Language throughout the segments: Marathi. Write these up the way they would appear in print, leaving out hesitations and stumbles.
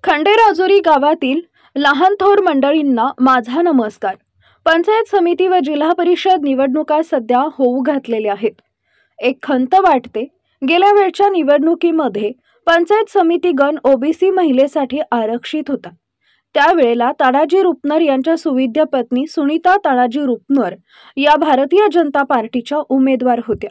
खंडेराजुरी गावातील लहान थोर मंडळींना माझा नमस्कार। पंचायत समिती व जिल्हा परिषद निवडणुका सध्या होऊ घातलेल्या आहेत। एक खंत वाटते, गेल्या वेळच्या निवडणुकीमध्ये पंचायत समिती गण ओबीसी महिलेसाठी आरक्षित होता। त्यावेळेला तानाजी रुपनर यांच्या सुविद्य पत्नी सुनीता तानाजी रुपनर या भारतीय जनता पार्टीच्या उमेदवार होत्या।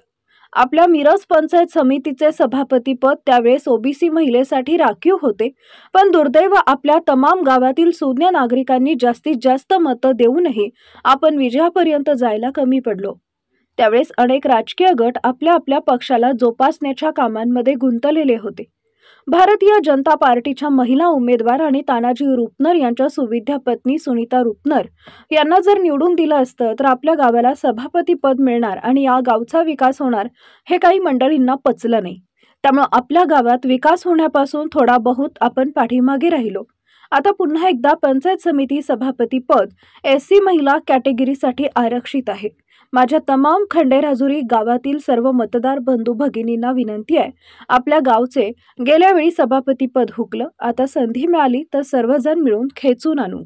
आपल्या मिरज पंचायत समितीचे सभापतीपद त्यावेळेस ओबीसी महिलेसाठी राखीव होते, पण दुर्दैव आपल्या तमाम गावातील सुज्ञ नागरिकांनी जास्तीत जास्त मतं देऊनही आपण विजयापर्यंत जायला कमी पडलो। त्यावेळेस अनेक राजकीय गट आपल्या आपल्या पक्षाला जोपासण्याच्या कामांमध्ये गुंतलेले होते। भारतीय जनता पार्टीच्या महिला उमेदवार आणि तानाजी रुपनर यांच्या सुविद्य पत्नी सुनीता रुपनर यांना जर निवडून दिलं असतं तर आपल्या गावाला सभापती पद मिळणार आणि या गावचा विकास होणार हे काही मंडळींना पचलं नाही। त्यामुळे आपल्या गावात विकास होण्यापासून थोडा बहुत आपण पाठीमागे राहिलो। आता पुन्हा एकदा पंचायत समिती सभापती पद एससी महिला कॅटेगरीसाठी आरक्षित आहे। माझ्या तमाम खंडेराजुरी गावातील सर्व मतदार बंधू भगिनींना विनंती आहे, आपल्या गावचे गेल्या वेळी सभापती पद हुकलं, आता संधी मिळाली तर सर्वजण मिळून खेचून आणू।